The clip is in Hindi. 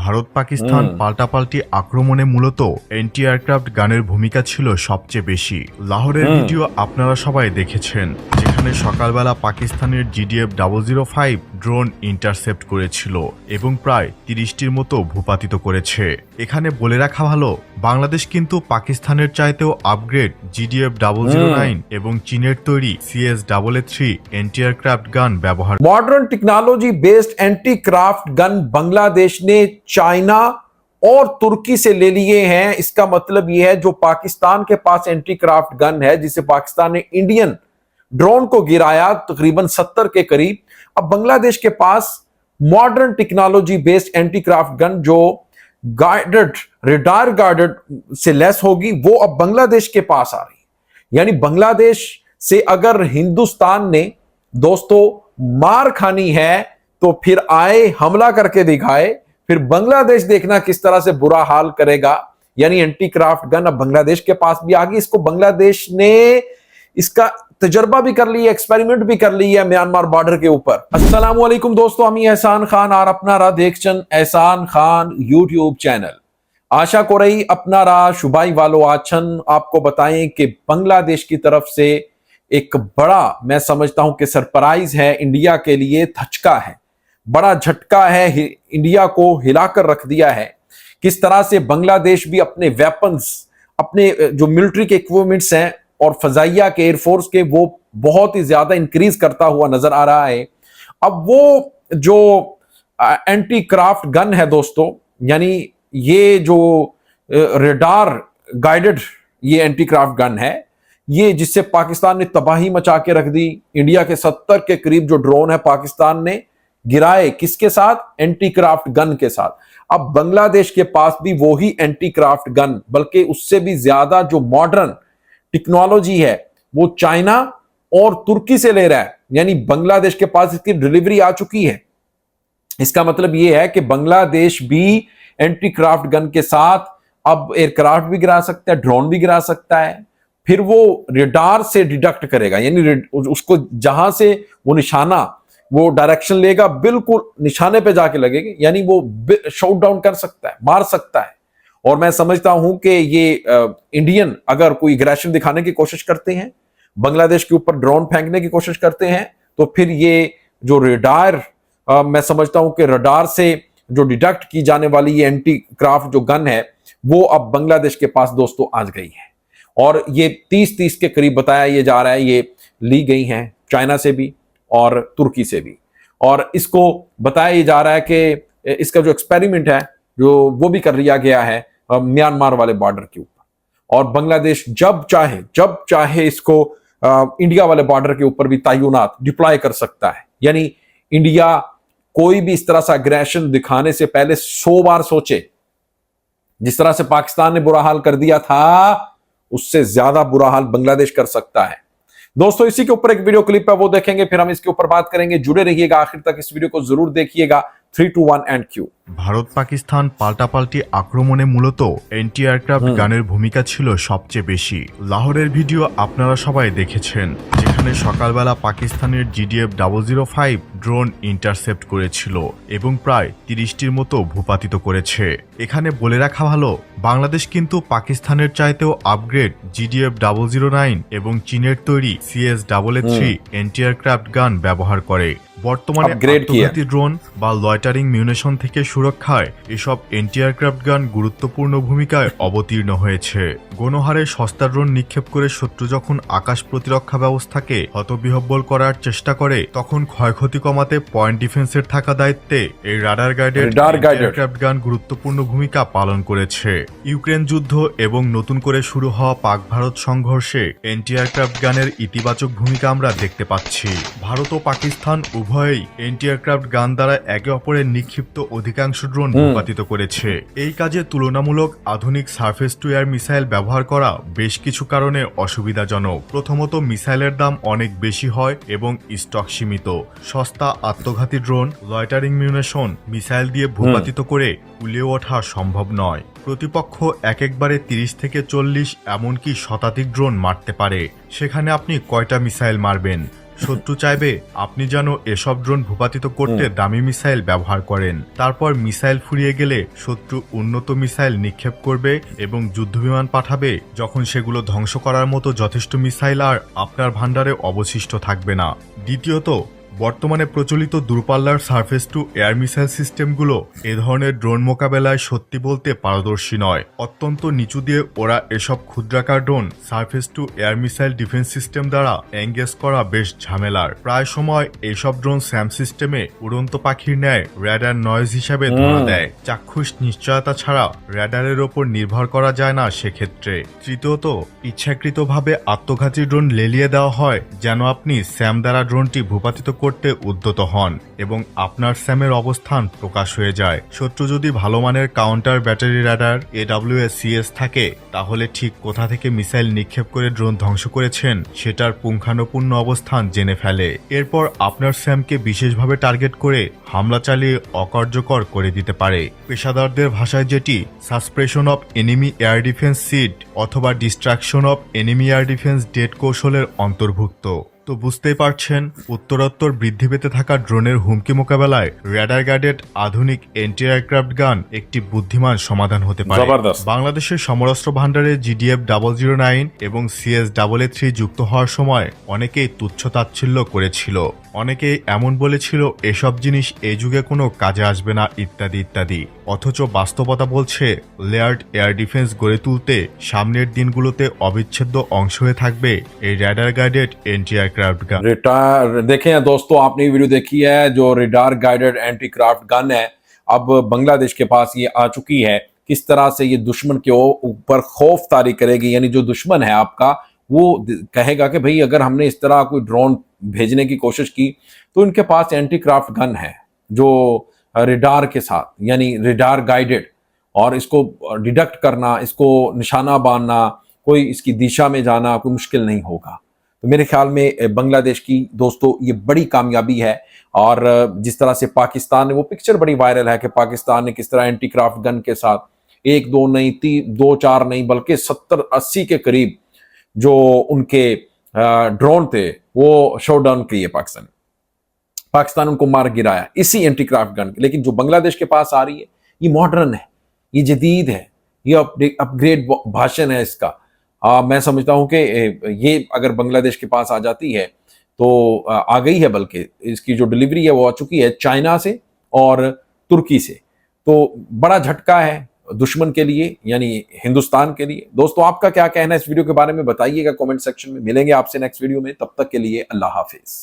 ভারত পাকিস্তান পাল্টাপাল্টি আক্রমণে মূলত অ্যান্টি এয়ারক্রাফট গানের ভূমিকা ছিল সবচেয়ে বেশি। লাহোরের ভিডিও আপনারা সবাই দেখেছেন, যেখানে সকালবেলা পাকিস্তানের GDF 005 ড্রোন ইন্টারসেপ্ট করেছিল এবং প্রায় 30টির মতো ভূপাতিত করেছে। এখানে বলে রাখা ভালো, বাংলাদেশ কিন্তু পাকিস্তানের চাইতেও আপগ্রেড GDF 009 এবং চীনের তৈরি CS-AA-3 एंटी एयरक्राफ्ट गन व्यवहार। Modern technology based anti craft gun Bangladesh ने चाइना और तुर्की से ले लिए हैं। इसका मतलब यह है जो पाकिस्तान के पास एंटी क्राफ्ट गन है, जिसे पाकिस्तान ने इंडियन ड्रोन को गिराया तकरीबन 70 के करीब, अब बांग्लादेश के पास modern technology based anti craft gun जो गाइडेड रेडार गाइडेड से लेस होगी, वो अब बांग्लादेश के पास आ रही है। यानी बांग्लादेश से अगर हिंदुस्तान ने दोस्तों मार खानी है तो फिर आए हमला करके दिखाए, फिर बांग्लादेश देखना किस तरह से बुरा हाल करेगा। यानी एंटी क्राफ्ट गन अब बांग्लादेश के पास भी आ गई। इसको बांग्लादेश ने इसका तजर्बा भी कर लिया, एक्सपेरिमेंट भी कर लिया म्यांमार बॉर्डर के ऊपर। अस्सलाम वालेकुम दोस्तों, আমি এহসান খান আর আপনারা দেখছেন এহসান খান यूट्यूब चैनल। आशा को रही अपनारा शुभाई वालों आछन आपको बताएं कि बांग्लादेश की तरफ से एक बड़ा, मैं समझता हूं कि सरप्राइज है, इंडिया के लिए धचका है, बड़ा झटका है, इंडिया को हिलाकर रख दिया है। किस तरह से बांग्लादेश भी अपने वेपन्स, अपने जो मिलिट्री के इक्विपमेंट्स हैं और फजाइया के एयरफोर्स के, वो बहुत ही ज्यादा इंक्रीज करता हुआ नजर आ रहा है। अब वो जो एंटी क्राफ्ट गन है दोस्तों, यानी ये जो रेडार गाइडेड ये एंटी क्राफ्ट गन है, ये जिससे पाकिस्तान ने तबाही मचा के रख दी। इंडिया के 70 के करीब जो ड्रोन है पाकिस्तान ने गिराए, किसके साथ? एंटी क्राफ्ट गन के साथ। अब बांग्लादेश के पास भी वही एंटी क्राफ्ट गन, बल्कि उससे भी ज्यादा जो मॉडर्न टेक्नोलॉजी है, वो चाइना और तुर्की से ले रहा है। यानी बांग्लादेश के पास इसकी डिलीवरी आ चुकी है। इसका मतलब यह है कि बांग्लादेश भी एंटी क्राफ्ट गन के साथ अब एयरक्राफ्ट भी गिरा सकता है, ड्रोन भी गिरा सकता है। फिर वो रेडार से डिडक्ट करेगा, यानी उसको जहां से वो निशाना, वो डायरेक्शन लेगा, बिल्कुल निशाने पे जाके लगेगा, यानी वो शॉट डाउन कर सकता है, मार सकता है। और मैं समझता हूं कि ये इंडियन अगर कोई एग्रेशन दिखाने की कोशिश करते हैं, बांग्लादेश के ऊपर ड्रोन फेंकने की कोशिश करते हैं, तो फिर ये जो रेडार, मैं समझता हूं कि रडार से जो डिडक्ट की जाने वाली ये एंटी क्राफ्ट जो गन है, वो अब बांग्लादेश के पास दोस्तों आ गई है। और ये 30 के करीब बताया ये जा रहा है, ये ली गई हैं चाइना से भी और तुर्की से भी। और इसको बताया ये जा रहा है कि इसका जो एक्सपेरिमेंट है, जो वो भी कर लिया गया है म्यांमार वाले बॉर्डर के ऊपर। और बांग्लादेश जब चाहे इसको इंडिया वाले बॉर्डर के ऊपर भी तैनात डिप्लॉय कर सकता है। यानी इंडिया कोई भी इस तरह से अग्रेशन दिखाने से पहले 100 बार सोचे। जिस तरह से पाकिस्तान ने बुरा हाल कर दिया था, उससे ज्यादा बुरा हाल बांग्लादेश कर सकता है। दोस्तों इसी के ऊपर एक वीडियो क्लिप है, वो देखेंगे, फिर हम इसके ऊपर बात करेंगे। जुड़े रहिएगा आखिर तक, इस वीडियो को जरूर देखिएगा। 3, 2, 1 एंड क्यू। ভারত পাকিস্তান পাল্টাপাল্টি আক্রমণে মূলত অ্যান্টি এয়ারক্রাফট গানের ভূমিকা ছিল সবচেয়ে বেশি। লাহোরের ভিডিও আপনারা সবাই দেখেছেন, যেখানে সকালবেলা পাকিস্তানের GDF 005 ড্রোন ইন্টারসেপ্ট করেছিল এবং প্রায় 30টির মতো ভূপাতিত করেছে। এখানে বলে রাখা ভালো, বাংলাদেশ কিন্তু পাকিস্তানের চাইতেও আপগ্রেড GDF 009 এবং চীনের তৈরি CS-AA-3 এন্টি এয়ারক্রাফট গান ব্যবহার করে। বর্তমানে আত্মঘাতী ড্রোন বা লয়টারিং মিউনিশন থেকে সুরক্ষায় এসব এন্টি এয়ারক্রাফট গান গুরুত্বপূর্ণ ভূমিকায় অবতীর্ণ হয়েছে। গণহারে সস্তা ড্রোন নিক্ষেপ করে শত্রু যখন আকাশ প্রতিরক্ষা ব্যবস্থাকে হতবিহ্বল করার চেষ্টা করে, তখন ক্ষয়ক্ষতি কমাতে পয়েন্ট ডিফেন্সের থাকা দায়িত্বে এই রাডার গাইডেড এয়ারক্রাফট গান গুরুত্বপূর্ণ ভূমিকা পালন করেছে। ইউক্রেন যুদ্ধ এবং নতুন করে শুরু হওয়া পাক ভারত সংঘর্ষে এন্টি এয়ারক্রাফট গানের ইতিবাচক ভূমিকা আমরা দেখতে পাচ্ছি। ভারত ও পাকিস্তান উভয়ই এন্টি এয়ারক্রাফট গান দ্বারা একে অপরের নিক্ষিপ্ত অধিকাংশ ড্রোন ভূপাতিত করেছে। এই কাজে তুলনামূলক আধুনিক সারফেস টু এয়ার মিসাইল ব্যবহার করা বেশ কিছু কারণে অসুবিধাজনক। প্রথমত, মিসাইলের দাম অনেক বেশি হয় এবং স্টক সীমিত। সস্তা আত্মঘাতী ড্রোন, লয়টারিং মিউনিশন মিসাইল দিয়ে ভূপাতিত করে কুলিয়ে ওঠা সম্ভব নয়। প্রতিপক্ষ একবারে 30 থেকে 40 এমনকি শতাধিক ড্রোন মারতে পারে। সেখানে আপনি কয়টা মিসাইল মারবেন? শত্রু চাইবে আপনি যেন এসব ড্রোন ভূপাতিত করতে দামি মিসাইল ব্যবহার করেন। তারপর মিসাইল ফুরিয়ে গেলে শত্রু উন্নত মিসাইল নিক্ষেপ করবে এবং যুদ্ধবিমান পাঠাবে, যখন সেগুলো ধ্বংস করার মতো যথেষ্ট মিসাইল আর আপনার ভান্ডারে অবশিষ্ট থাকবে না। দ্বিতীয়ত, বর্তমানে প্রচলিত দূরপাল্লার সারফেস টু এয়ার মিসাইল সিস্টেমগুলো এ ধরনের ড্রোন মোকাবেলায় সত্যি বলতে পারদর্শী নয়। অত্যন্ত নিচু দিয়ে ওরা এসব ক্ষুদ্রাকার drone surface to air missile defence system দ্বারা এঙ্গেজ করা বেশ ঝামেলার। প্রায় সময় এইসব ড্রোন স্যাম সিস্টেমে উড়ন্ত পাখির ন্যায় র্যাডার নয়েজ হিসাবে ধরা দেয়। চাক্ষুষ নিশ্চয়তা ছাড়া র্যাডারের ওপর নির্ভর করা যায় না সেক্ষেত্রে। তৃতীয়ত, ইচ্ছাকৃতভাবে আত্মঘাতী ড্রোন লেলিয়ে দেওয়া হয় যেন আপনি স্যাম দ্বারা ড্রোনটি ভূপাতিত করতে উদ্যত হন এবং আপনার স্যামের অবস্থান প্রকাশ হয়ে যায়। শত্রু যদি ভালো মানের কাউন্টার ব্যাটারি র্যাডার AWS-CS থাকে, তাহলে ঠিক কোথা থেকে মিসাইল নিক্ষেপ করে ড্রোন ধ্বংস করেছেন সেটার পুঙ্খানুপুঙ্খ অবস্থান জেনে ফেলে। এরপর আপনার স্যামকে বিশেষভাবে টার্গেট করে হামলা চালিয়ে অকার্যকর করে দিতে পারে। পেশাদারদের ভাষায় যেটি suppression of enemy air defence SEAD অথবা destruction of enemy air defence DEAD কৌশলের অন্তর্ভুক্ত। তো বুঝতেই পারছেন, উত্তরোত্তর বৃদ্ধি পেতে থাকা ড্রোনের হুমকি মোকাবেলায় র্যাডার গাইডেড আধুনিক এন্টি এয়ারক্রাফট গান একটি বুদ্ধিমান সমাধান হতে পারে। বাংলাদেশের সমরাস্ত্র ভান্ডারে GDF 009 এবং CS-AA-3 যুক্ত হওয়ার সময় অনেকেই তুচ্ছ তাচ্ছিল্য করেছিল। অনেকেই এমন বলেছিল এসব জিনিস এই যুগে কোনো কাজে আসবে না ইত্যাদি ইত্যাদি। অথচ বাস্তবতা বলছে লেয়ার্ড এয়ার ডিফেন্স গড়ে তুলতে সামনের দিনগুলোতে অবিচ্ছেদ্য অংশ হয়ে থাকবে এই radar guided anti aircraft gun. देखें दोस्तों, आपने ये वीडियो देखी है जो radar guided anti craft gun है, अब बांग्लादेश के पास ये आ चुकी है। किस तरह से ये दुश्मन के ऊपर खौफ तारी करेगी, यानी जो दुश्मन है आपका वो कहेगा कि भाई अगर हमने इस तरह कोई ड्रोन भेजने की कोशिश की तो इनके पास एंटी क्राफ्ट गन है जो रेडार के साथ, यानी रेडार गाइडेड, और इसको डिडक्ट करना, इसको निशाना बांधना, कोई इसकी दिशा में जाना कोई मुश्किल नहीं होगा। तो मेरे ख्याल में बांग्लादेश की दोस्तों ये बड़ी कामयाबी है। और जिस तरह से पाकिस्तान ने, वो पिक्चर बड़ी वायरल है कि पाकिस्तान ने किस तरह एंटी क्राफ्ट गन के साथ 1 2 नहीं 3 2 4 नहीं बल्कि 70-80 के करीब जो उनके ड्रोन थे वो शॉट डाउन किए। पाकिस्तान उनको मार गिराया इसी एंटी क्राफ्ट गन। लेकिन जो बांग्लादेश के पास आ रही है ये मॉडर्न है, ये जदीद है, ये अपग्रेड भाषण है इसका। मैं समझता हूं कि ये अगर बांग्लादेश के पास आ जाती है तो आ गई है, बल्कि इसकी जो डिलीवरी है वो आ चुकी है चाइना से और तुर्की से। तो बड़ा झटका है दुश्मन के लिए, यानी हिंदुस्तान के लिए। दोस्तों, आपका क्या कहना है इस वीडियो के बारे में बताइएगा कमेंट सेक्शन में। मिलेंगे आपसे नेक्स्ट वीडियो में, तब तक के लिए अल्लाह हाफिज।